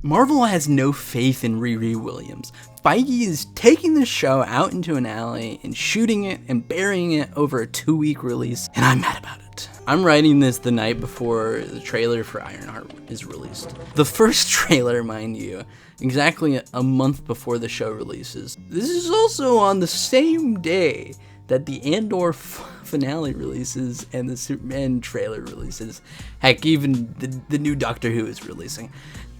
Marvel has no faith in Riri Williams. Feige is taking the show out into an alley and shooting it and burying it over a 2-week release, and I'm mad about it. I'm writing this the night before the trailer for Ironheart is released. The first trailer, mind you, exactly a month before the show releases. This is also on the same day that the Andor finale releases and the Superman trailer releases. Heck, even the new Doctor Who is releasing.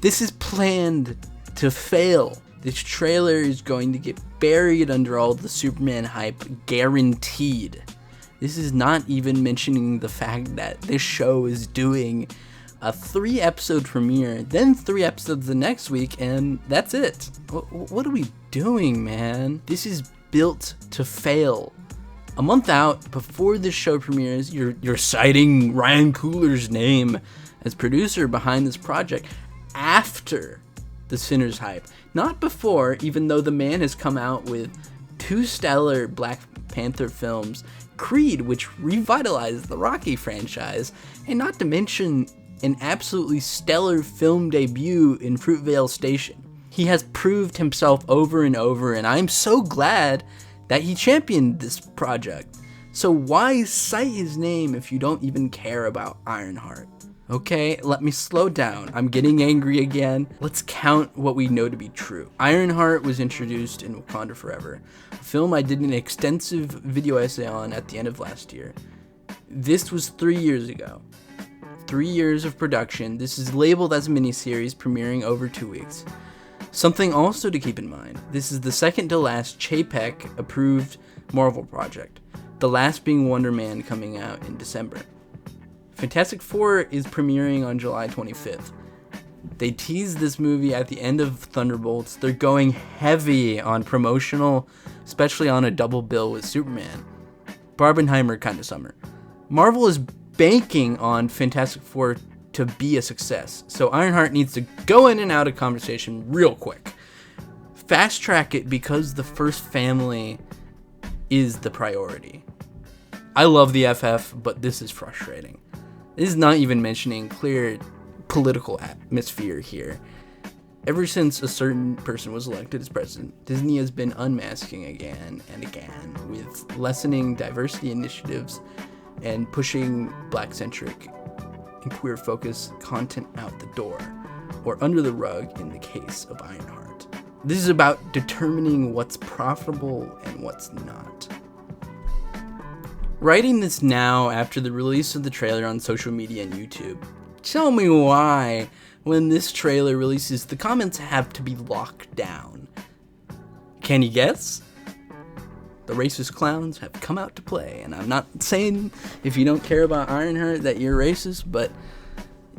This is planned to fail. This trailer is going to get buried under all the Superman hype, guaranteed. This is not even mentioning the fact that this show is doing a 3-episode premiere, then 3 episodes the next week, and that's it. What are we doing, man? This is built to fail. A month out, before this show premieres, you're citing Ryan Coogler's name as producer behind this project after the Sinners hype. Not before, even though the man has come out with 2 stellar Black Panther films, Creed, which revitalized the Rocky franchise, and not to mention an absolutely stellar film debut in Fruitvale Station. He has proved himself over and over, and I'm so glad that he championed this project. So why cite his name if you don't even care about Ironheart? Okay, let me slow down. I'm getting angry again. Let's count what we know to be true. Ironheart was introduced in Wakanda Forever, a film I did an extensive video essay on at the end of last year. This was 3 years ago. 3 years of production. This is labeled as a miniseries premiering over 2 weeks. Something also to keep in mind, this is the second to last Chapek approved Marvel project, the last being Wonder Man coming out in December. Fantastic Four is premiering on July 25th. They teased this movie at the end of Thunderbolts. They're going heavy on promotional, especially on a double bill with Superman. Barbenheimer kind of summer. Marvel is banking on Fantastic Four to be a success, so Ironheart needs to go in and out of conversation real quick. Fast track it because the first family is the priority. I love the FF, but this is frustrating. This is not even mentioning clear political atmosphere here. Ever since a certain person was elected as president, Disney has been unmasking again and again with lessening diversity initiatives and pushing black-centric and queer-focused content out the door, or under the rug in the case of Ironheart. This is about determining what's profitable and what's not. Writing this now after the release of the trailer on social media and YouTube, tell me why, when this trailer releases, the comments have to be locked down. Can you guess? The racist clowns have come out to play, and I'm not saying if you don't care about Ironheart that you're racist, but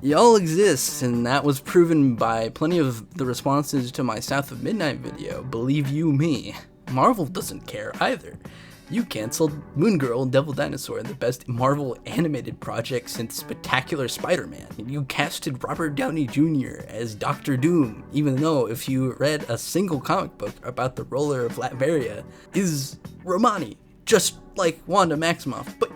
y'all exist, and that was proven by plenty of the responses to my South of Midnight video, believe you me. Marvel doesn't care either. You canceled Moon Girl and Devil Dinosaur, the best Marvel animated project since Spectacular Spider-Man. And you casted Robert Downey Jr. as Doctor Doom, even though if you read a single comic book about the ruler of Latveria is Romani, just like Wanda Maximoff. But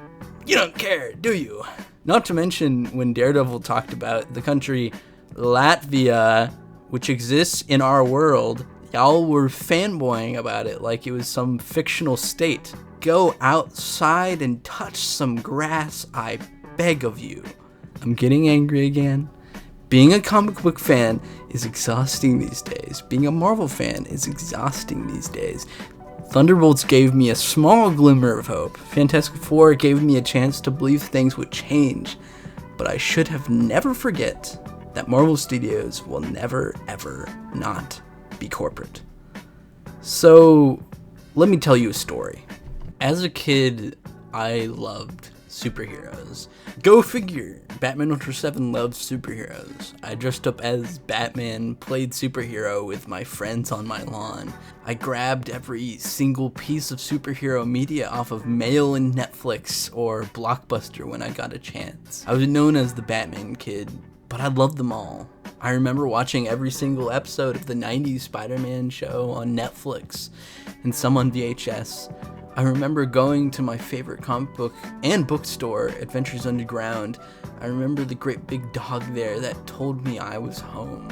you don't care, do you? Not to mention when Daredevil talked about the country Latvia, which exists in our world, y'all were fanboying about it like it was some fictional state. Go outside and touch some grass, I beg of you. I'm getting angry again. Being a comic book fan is exhausting these days. Being a Marvel fan is exhausting these days. Thunderbolts gave me a small glimmer of hope. Fantastic Four gave me a chance to believe things would change. But I should have never forget that Marvel Studios will never, ever not be corporate. So, let me tell you a story. As a kid, I loved superheroes. Go figure, Batman 107 loves superheroes. I dressed up as Batman, played superhero with my friends on my lawn. I grabbed every single piece of superhero media off of Mail and Netflix or Blockbuster when I got a chance. I was known as the Batman kid, but I loved them all. I remember watching every single episode of the 90s Spider-Man show on Netflix and some on VHS. I remember going to my favorite comic book and bookstore, Adventures Underground. I remember the great big dog there that told me I was home.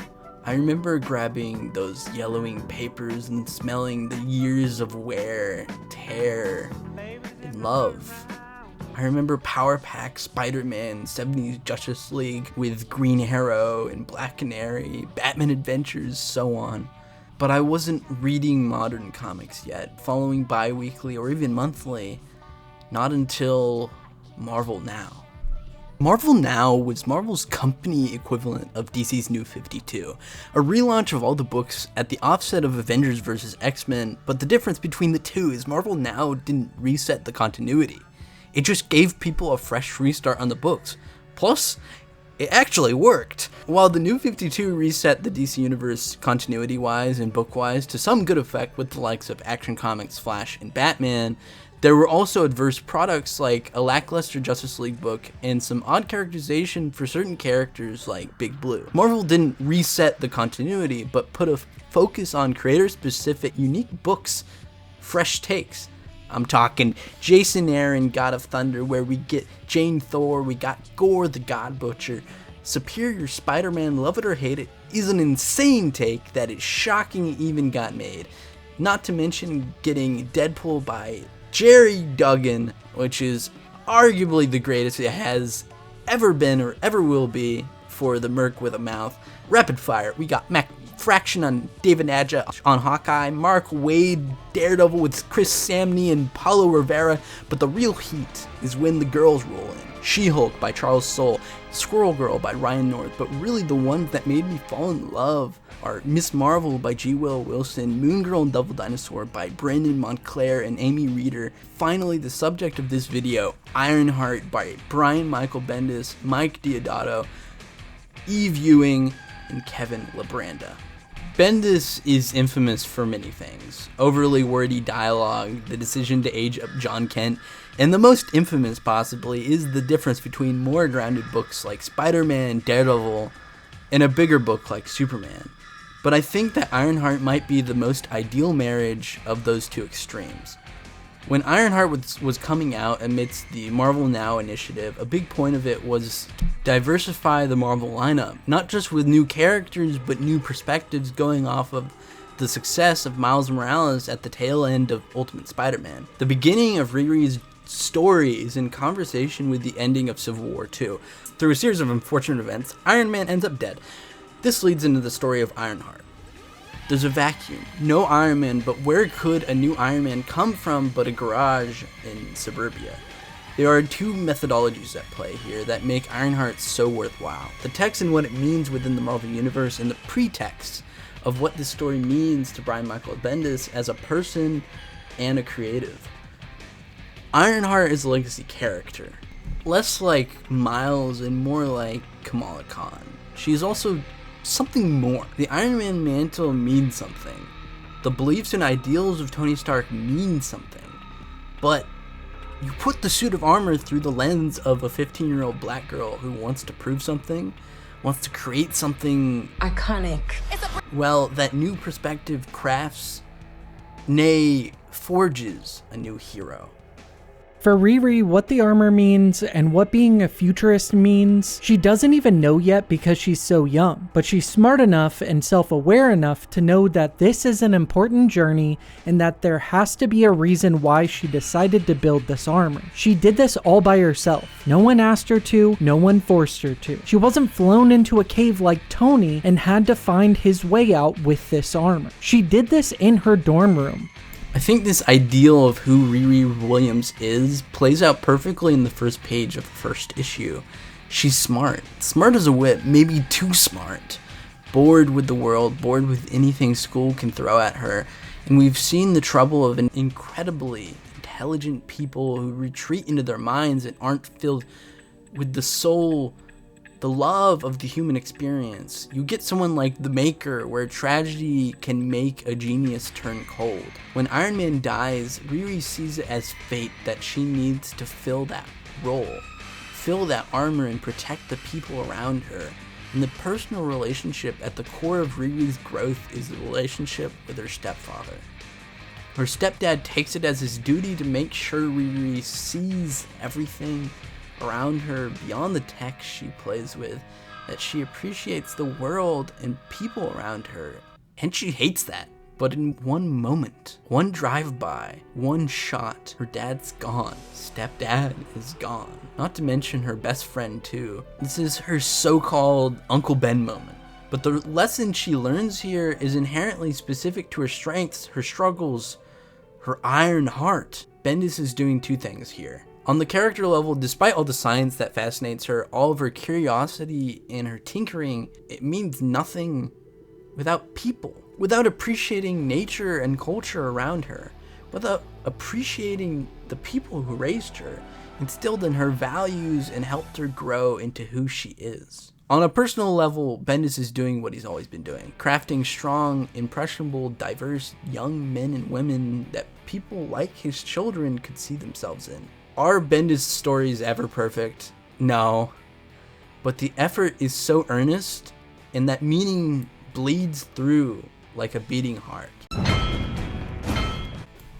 I remember grabbing those yellowing papers and smelling the years of wear, tear, and love. I remember Power Pack, Spider-Man, 70s Justice League with Green Arrow and Black Canary, Batman Adventures, so on. But I wasn't reading modern comics yet, following bi-weekly or even monthly, not until Marvel Now. Marvel Now was Marvel's company equivalent of DC's New 52, a relaunch of all the books at the offset of Avengers vs. X-Men, but the difference between the two is Marvel Now didn't reset the continuity. It just gave people a fresh restart on the books. Plus, it actually worked. While the New 52 reset the DC Universe continuity-wise and book-wise to some good effect with the likes of Action Comics, Flash, and Batman, there were also adverse products like a lackluster Justice League book and some odd characterization for certain characters like Big Blue. Marvel didn't reset the continuity, but put a focus on creator-specific, unique books, fresh takes. I'm talking Jason Aaron, God of Thunder, where we get Jane Thor, we got Gore the God Butcher. Superior Spider-Man, love it or hate it, is an insane take that is shocking it even got made. Not to mention getting Deadpool by Jerry Duggan, which is arguably the greatest it has ever been or ever will be for the Merc with a mouth. Rapid fire, we got Mac Fraction on David Adja on Hawkeye, Mark Waid, Daredevil with Chris Samney and Paulo Rivera, but the real heat is when the girls roll in. She-Hulk by Charles Soule, Squirrel Girl by Ryan North, but really the ones that made me fall in love are Miss Marvel by G. Will Wilson, Moon Girl and Double Dinosaur by Brandon Montclair and Amy Reeder. Finally, the subject of this video, Ironheart by Brian Michael Bendis, Mike Deodato, Eve Ewing, and Kevin LaBranda. Bendis is infamous for many things. Overly wordy dialogue, the decision to age up John Kent, and the most infamous possibly is the difference between more grounded books like Spider-Man, Daredevil, and a bigger book like Superman. But I think that Ironheart might be the most ideal marriage of those two extremes. When Ironheart was coming out amidst the Marvel Now initiative, a big point of it was diversify the Marvel lineup, not just with new characters, but new perspectives going off of the success of Miles Morales at the tail end of Ultimate Spider-Man. The beginning of Riri's story is in conversation with the ending of Civil War II. Through a series of unfortunate events, Iron Man ends up dead. This leads into the story of Ironheart. There's a vacuum, no Iron Man, but where could a new Iron Man come from but a garage in suburbia? There are two methodologies at play here that make Ironheart so worthwhile. The text and what it means within the Marvel Universe, and the pretext of what this story means to Brian Michael Bendis as a person and a creative. Ironheart is a legacy character, less like Miles and more like Kamala Khan. She's also something more. The Iron Man mantle means something. The beliefs and ideals of Tony Stark mean something. But you put the suit of armor through the lens of a 15-year-old black girl who wants to prove something, wants to create something iconic. Well, that new perspective crafts, nay, forges a new hero. For Riri, what the armor means and what being a futurist means, she doesn't even know yet because she's so young, but she's smart enough and self-aware enough to know that this is an important journey and that there has to be a reason why she decided to build this armor. She did this all by herself. No one asked her to, no one forced her to. She wasn't flown into a cave like Tony and had to find his way out with this armor. She did this in her dorm room. I think this ideal of who Riri Williams is plays out perfectly in the first page of the first issue. She's smart. Smart as a whip, maybe too smart. Bored with the world, bored with anything school can throw at her. And we've seen the trouble of an incredibly intelligent people who retreat into their minds and aren't filled with the soul, the love of the human experience. You get someone like The Maker, where tragedy can make a genius turn cold. When Iron Man dies, Riri sees it as fate that she needs to fill that role, fill that armor and protect the people around her. And the personal relationship at the core of Riri's growth is the relationship with her stepfather. Her stepdad takes it as his duty to make sure Riri sees everything around her beyond the tech she plays with, that she appreciates the world and people around her, and she hates that. But in one moment, one drive-by, one shot, her dad's gone. Stepdad is gone. Not to mention her best friend too. This is her so-called Uncle Ben moment. But the lesson she learns here is inherently specific to her strengths, her struggles, her iron heart. Bendis is doing two things here. On the character level, despite all the science that fascinates her, all of her curiosity and her tinkering, it means nothing without people. Without appreciating nature and culture around her, without appreciating the people who raised her, instilled in her values, and helped her grow into who she is. On a personal level, Bendis is doing what he's always been doing, crafting strong, impressionable, diverse young men and women that people like his children could see themselves in. Are Bendis' stories ever perfect? No. But the effort is so earnest, and that meaning bleeds through like a beating heart.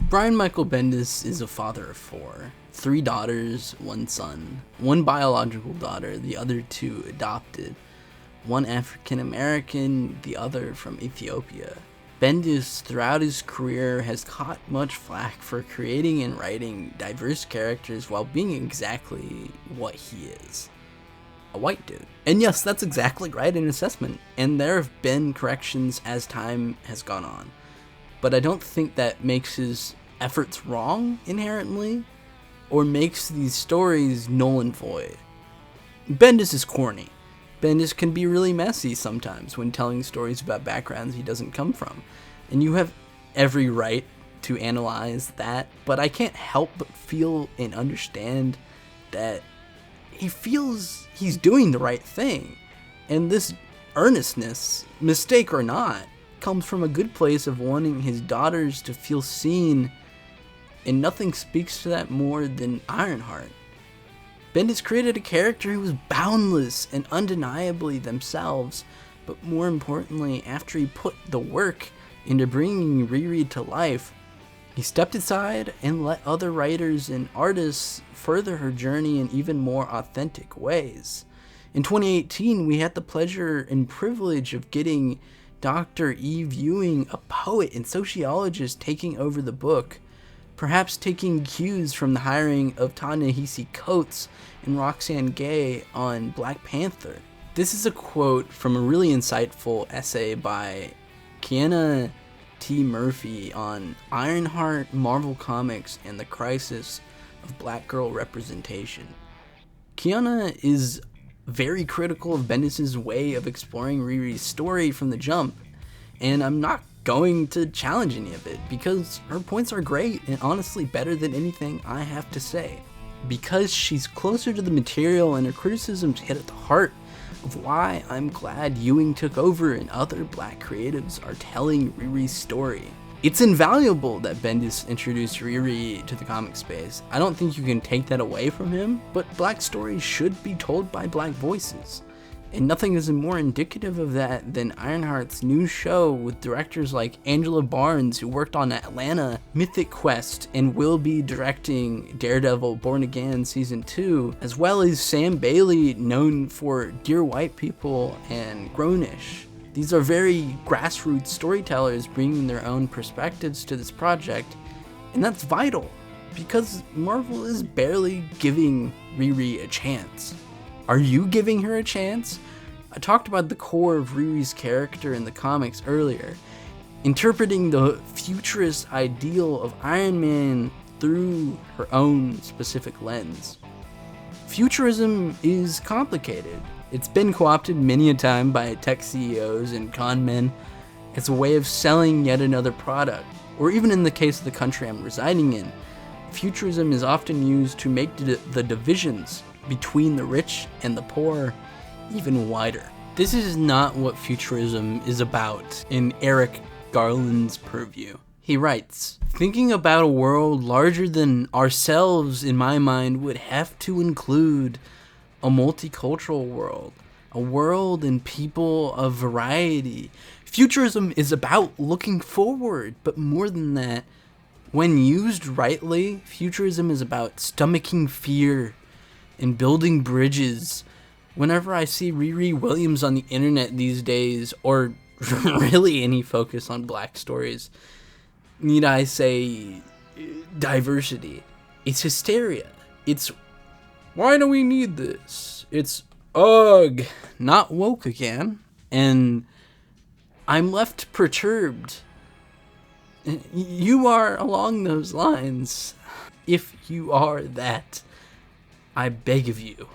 Brian Michael Bendis is a father of 4. 3 daughters, 1 son. 1 biological daughter, the other 2 adopted. 1 African American, the other from Ethiopia. Bendis, throughout his career, has caught much flack for creating and writing diverse characters while being exactly what he is. A white dude. And yes, that's exactly right in assessment, and there have been corrections as time has gone on. But I don't think that makes his efforts wrong inherently, or makes these stories null and void. Bendis is corny. Bendis can be really messy sometimes when telling stories about backgrounds he doesn't come from, and you have every right to analyze that, but I can't help but feel and understand that he feels he's doing the right thing. And this earnestness, mistake or not, comes from a good place of wanting his daughters to feel seen, and nothing speaks to that more than Ironheart. Bendis created a character who was boundless and undeniably themselves, but more importantly, after he put the work into bringing Riri to life, he stepped aside and let other writers and artists further her journey in even more authentic ways. In 2018, we had the pleasure and privilege of getting Dr. Eve Ewing, a poet and sociologist, taking over the book, perhaps taking cues from the hiring of Ta-Nehisi Coates and Roxane Gay on Black Panther. This is a quote from a really insightful essay by Kiana T. Murphy on Ironheart, Marvel Comics, and the crisis of black girl representation. Kiana is very critical of Bendis' way of exploring Riri's story from the jump, and I'm not going to challenge any of it because her points are great and honestly better than anything I have to say. Because she's closer to the material and her criticisms hit at the heart of why I'm glad Ewing took over and other black creatives are telling Riri's story. It's invaluable that Bendis introduced Riri to the comic space. I don't think you can take that away from him, but black stories should be told by black voices. And nothing is more indicative of that than Ironheart's new show with directors like Angela Barnes, who worked on Atlanta, Mythic Quest, and will be directing Daredevil Born Again Season 2, as well as Sam Bailey, known for Dear White People and Grownish. These are very grassroots storytellers bringing their own perspectives to this project, and that's vital, because Marvel is barely giving Riri a chance. Are you giving her a chance? I talked about the core of Riri's character in the comics earlier, interpreting the futurist ideal of Iron Man through her own specific lens. Futurism is complicated. It's been co-opted many a time by tech CEOs and con men as a way of selling yet another product, or even in the case of the country I'm residing in, futurism is often used to make the divisions between the rich and the poor even wider. This is not what futurism is about in Eric Garland's purview. He writes, "Thinking about a world larger than ourselves, in my mind, would have to include a multicultural world, a world and people of variety. Futurism is about looking forward, but more than that, when used rightly, futurism is about stomaching fear and building bridges Whenever I see Riri Williams on the internet these days, or really any focus on black stories, need I say diversity? It's hysteria. It's, why do we need this? It's, ugh, not woke again. And I'm left perturbed. You are along those lines. If you are that, I beg of you,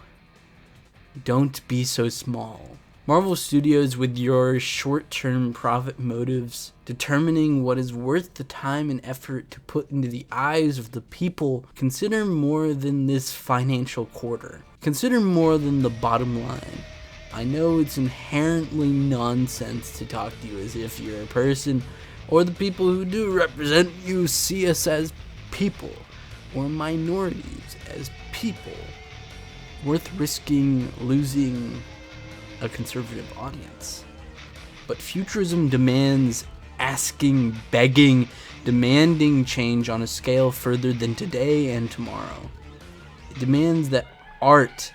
don't be so small. Marvel Studios, with your short-term profit motives, determining what is worth the time and effort to put into the eyes of the people, consider more than this financial quarter. Consider more than the bottom line. I know it's inherently nonsense to talk to you as if you're a person, or the people who do represent you see us as people, or minorities as people, worth risking losing a conservative audience. But futurism demands asking, begging, demanding change on a scale further than today and tomorrow. It demands that art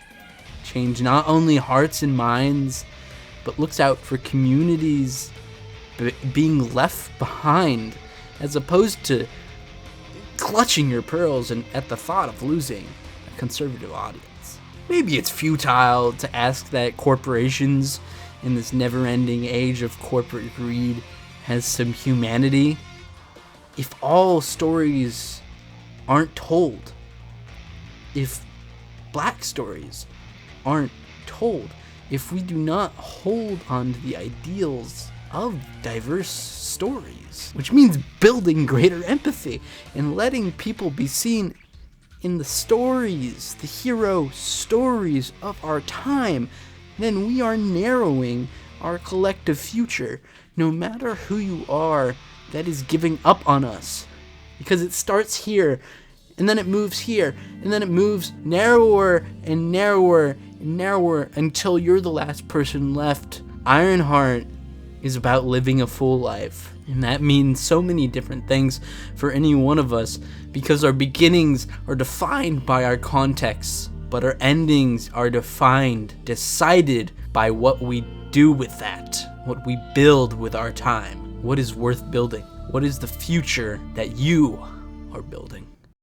change not only hearts and minds, but looks out for communities being left behind, as opposed to clutching your pearls and at the thought of losing a conservative audience. Maybe it's futile to ask that corporations in this never-ending age of corporate greed has some humanity. If all stories aren't told, if black stories aren't told, if we do not hold on to the ideals of diverse stories, which means building greater empathy and letting people be seen in the stories, the hero stories of our time, then we are narrowing our collective future. No matter who you are, that is giving up on us. Because it starts here, and then it moves here, and then it moves narrower and narrower and narrower until you're the last person left. Ironheart is about living a full life. And that means so many different things for any one of us, because our beginnings are defined by our contexts, but our endings are decided by what we do with that, what we build with our time, what is worth building, what is the future that you are building.